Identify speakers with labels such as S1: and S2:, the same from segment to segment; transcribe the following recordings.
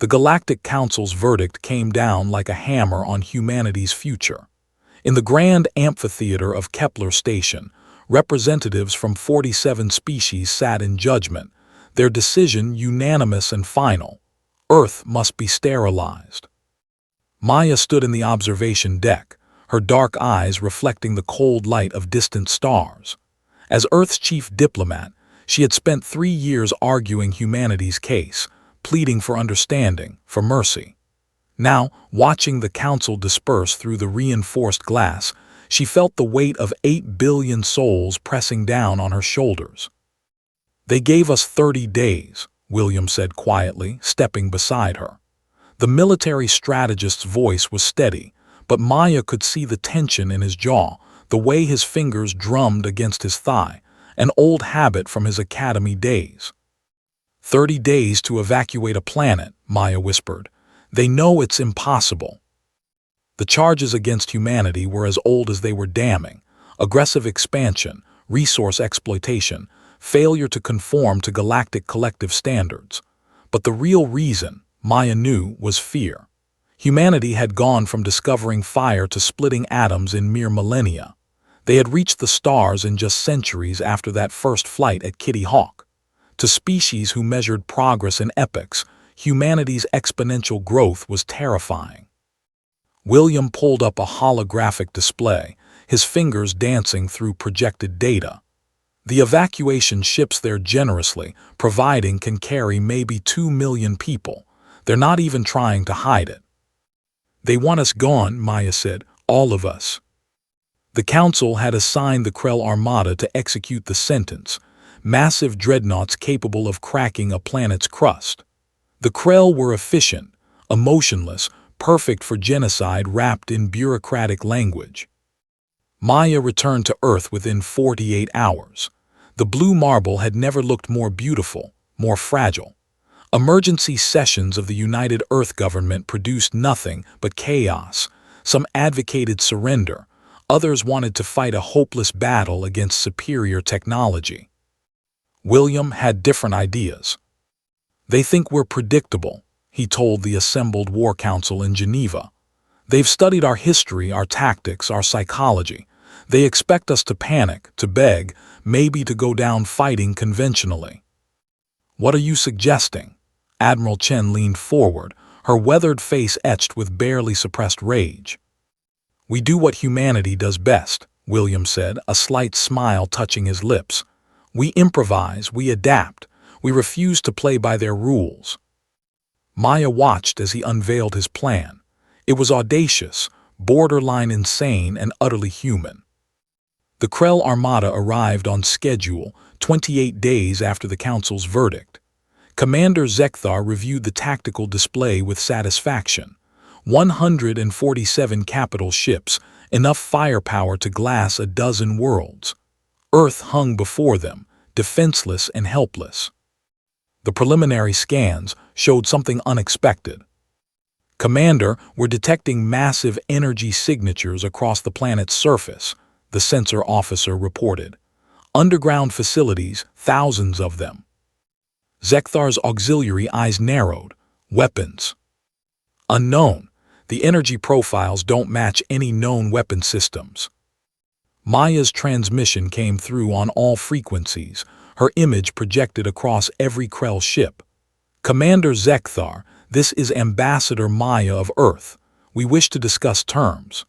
S1: The Galactic Council's verdict came down like a hammer on humanity's future. In the grand amphitheater of Kepler Station, representatives from 47 species sat in judgment, their decision unanimous and final. Earth must be sterilized. Maya stood in the observation deck, her dark eyes reflecting the cold light of distant stars. As Earth's chief diplomat, she had spent 3 years arguing humanity's case, pleading for understanding, for mercy. Now, watching the council disperse through the reinforced glass, she felt the weight of 8 billion souls pressing down on her shoulders. "They gave us 30 days, William said quietly, stepping beside her. The military strategist's voice was steady, but Maya could see the tension in his jaw, the way his fingers drummed against his thigh, an old habit from his academy days. 30 days to evacuate a planet, Maya whispered. They know it's impossible. The charges against humanity were as old as they were damning: aggressive expansion, resource exploitation, failure to conform to galactic collective standards. But the real reason, Maya knew, was fear. Humanity had gone from discovering fire to splitting atoms in mere millennia. They had reached the stars in just centuries after that first flight at Kitty Hawk. To species who measured progress in epochs, humanity's exponential growth was terrifying. William pulled up a holographic display, his fingers dancing through projected data. The evacuation ships there generously, providing can carry maybe 2 million people. They're not even trying to hide it. They want us gone, Maya said, all of us. The council had assigned the Krell Armada to execute the sentence, massive dreadnoughts capable of cracking a planet's crust. The Krell were efficient, emotionless, perfect for genocide wrapped in bureaucratic language. Maya returned to Earth within 48 hours. The blue marble had never looked more beautiful, more fragile. Emergency sessions of the United Earth government produced nothing but chaos. Some advocated surrender, others wanted to fight a hopeless battle against superior technology. William had different ideas. They think we're predictable, he told the assembled War Council in Geneva. They've studied our history, our tactics, our psychology. They expect us to panic, to beg, maybe to go down fighting conventionally. What are you suggesting? Admiral Chen leaned forward, her weathered face etched with barely suppressed rage. We do what humanity does best, William said, a slight smile touching his lips. We improvise, we adapt, we refuse to play by their rules. Maya watched as he unveiled his plan. It was audacious, borderline insane, and utterly human. The Krell Armada arrived on schedule 28 days after the Council's verdict. Commander Zekthar reviewed the tactical display with satisfaction. 147 capital ships, enough firepower to glass a dozen worlds. Earth hung before them, defenseless and helpless. The preliminary scans showed something unexpected. Commander, we're detecting massive energy signatures across the planet's surface, the sensor officer reported. Underground facilities, thousands of them. Zekthar's auxiliary eyes narrowed. Weapons. Unknown. The energy profiles don't match any known weapon systems. Maya's transmission came through on all frequencies, her image projected across every Krell ship. Commander Zekthar, this is Ambassador Maya of Earth. We wish to discuss terms.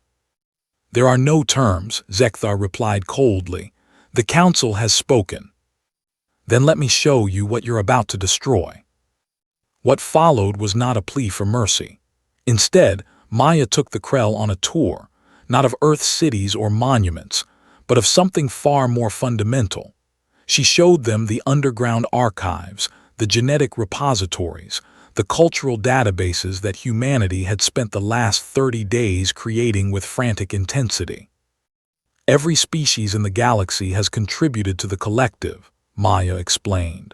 S1: There are no terms, Zekthar replied coldly. The Council has spoken. Then let me show you what you're about to destroy. What followed was not a plea for mercy. Instead, Maya took the Krell on a tour, not of Earth's cities or monuments, but of something far more fundamental. She showed them the underground archives, the genetic repositories, the cultural databases that humanity had spent the last 30 days creating with frantic intensity. Every species in the galaxy has contributed to the collective, Maya explained.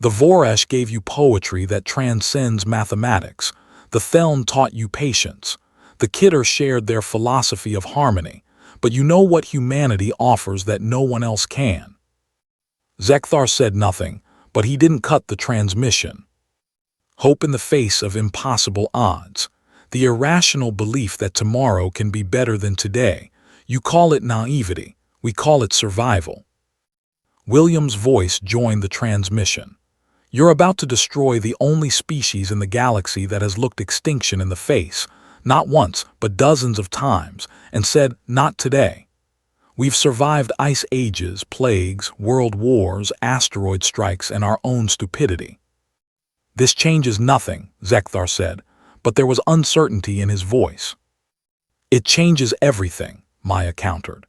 S1: The Voresh gave you poetry that transcends mathematics. The Theln taught you patience. The Kidder shared their philosophy of harmony. But you know what humanity offers that no one else can. Zekthar said nothing, but he didn't cut the transmission. Hope in the face of impossible odds. The irrational belief that tomorrow can be better than today. You call it naivety. We call it survival. William's voice joined the transmission. You're about to destroy the only species in the galaxy that has looked extinction in the face, not once, but dozens of times, and said, not today. We've survived ice ages, plagues, world wars, asteroid strikes, and our own stupidity. This changes nothing, Zekthar said, but there was uncertainty in his voice. It changes everything, Maya countered.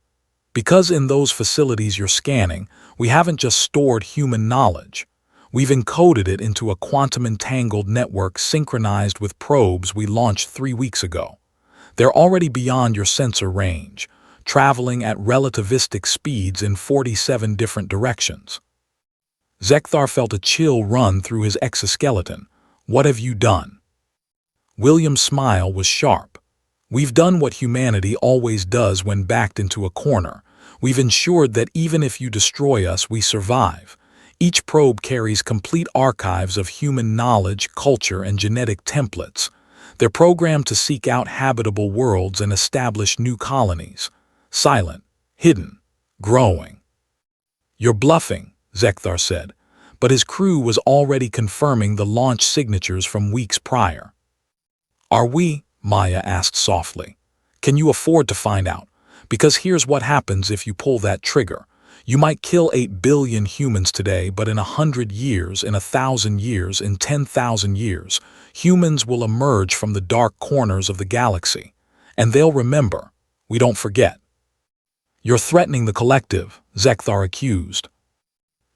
S1: Because in those facilities you're scanning, we haven't just stored human knowledge. We've encoded it into a quantum-entangled network synchronized with probes we launched 3 weeks ago. They're already beyond your sensor range, traveling at relativistic speeds in 47 different directions. Zekthar felt a chill run through his exoskeleton. What have you done? William's smile was sharp. We've done what humanity always does when backed into a corner. We've ensured that even if you destroy us, we survive. Each probe carries complete archives of human knowledge, culture, and genetic templates. They're programmed to seek out habitable worlds and establish new colonies. Silent, hidden, growing. You're bluffing, Zekthar said, but his crew was already confirming the launch signatures from weeks prior. Are we? Maya asked softly. Can you afford to find out? Because here's what happens if you pull that trigger. You might kill 8 billion humans today, but in 100 years, in 1,000 years, in 10,000 years, humans will emerge from the dark corners of the galaxy. And they'll remember. We don't forget. You're threatening the collective, Zekthar accused.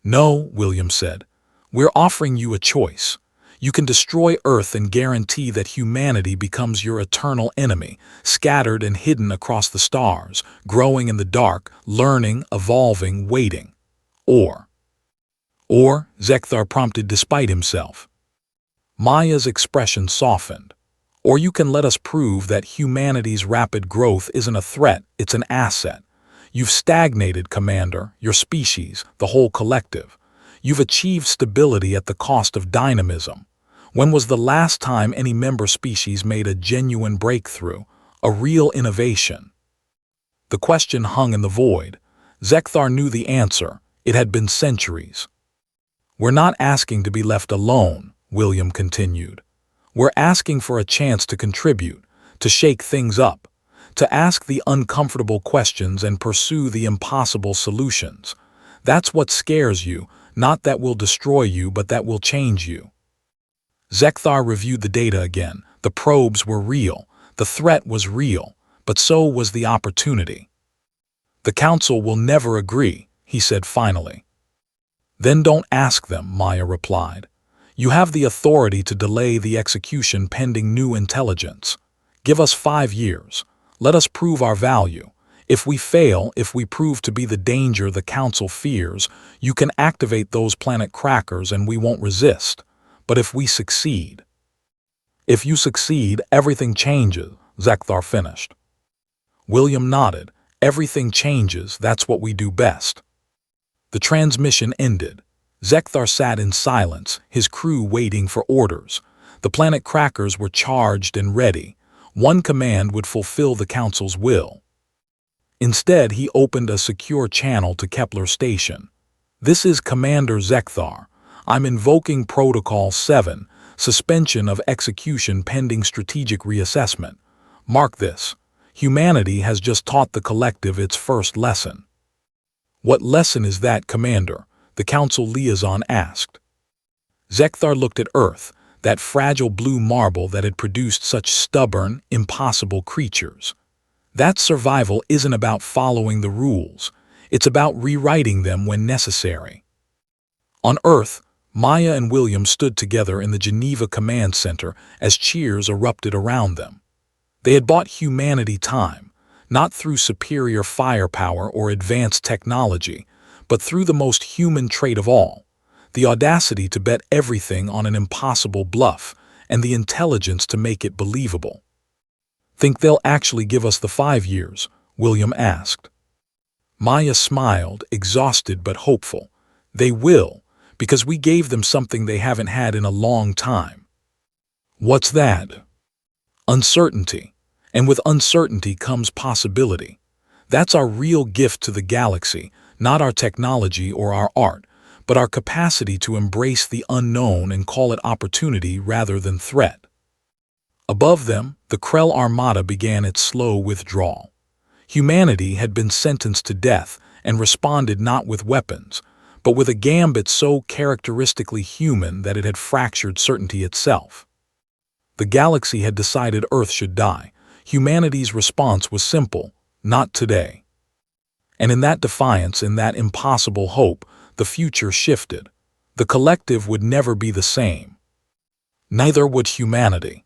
S1: No, William said. We're offering you a choice. You can destroy Earth and guarantee that humanity becomes your eternal enemy, scattered and hidden across the stars, growing in the dark, learning, evolving, waiting. Or, Zekthar prompted despite himself. Maya's expression softened. Or you can let us prove that humanity's rapid growth isn't a threat, it's an asset. You've stagnated, Commander, your species, the whole collective. You've achieved stability at the cost of dynamism. When was the last time any member species made a genuine breakthrough, a real innovation? The question hung in the void. Zekthar knew the answer. It had been centuries. We're not asking to be left alone, William continued. We're asking for a chance to contribute, to shake things up, to ask the uncomfortable questions and pursue the impossible solutions. That's what scares you, not that we'll destroy you, but that will change you. Zekthar reviewed the data again. The probes were real, the threat was real, but so was the opportunity. The Council will never agree, he said finally. Then don't ask them, Maya replied. You have the authority to delay the execution pending new intelligence. Give us 5 years. Let us prove our value. If we fail, if we prove to be the danger the Council fears, you can activate those planet crackers and we won't resist. But if we succeed... If you succeed, everything changes, Zekthar finished. William nodded. Everything changes, that's what we do best. The transmission ended. Zekthar sat in silence, his crew waiting for orders. The planet crackers were charged and ready. One command would fulfill the Council's will. Instead, he opened a secure channel to Kepler Station. This is Commander Zekthar. I'm invoking Protocol 7, suspension of execution pending strategic reassessment. Mark this. Humanity has just taught the collective its first lesson. What lesson is that, Commander? The Council liaison asked. Zekthar looked at Earth, that fragile blue marble that had produced such stubborn, impossible creatures. That survival isn't about following the rules. It's about rewriting them when necessary. On Earth, Maya and William stood together in the Geneva Command Center as cheers erupted around them. They had bought humanity time, not through superior firepower or advanced technology, but through the most human trait of all, the audacity to bet everything on an impossible bluff and the intelligence to make it believable. Think they'll actually give us the 5 years? William asked. Maya smiled, exhausted but hopeful. They will, because we gave them something they haven't had in a long time. What's that? Uncertainty. And with uncertainty comes possibility. That's our real gift to the galaxy, not our technology or our art, but our capacity to embrace the unknown and call it opportunity rather than threat. Above them, the Krell Armada began its slow withdrawal. Humanity had been sentenced to death and responded not with weapons, but with a gambit so characteristically human that it had fractured certainty itself. The galaxy had decided Earth should die. Humanity's response was simple: not today. And in that defiance, in that impossible hope, the future shifted. The collective would never be the same. Neither would humanity.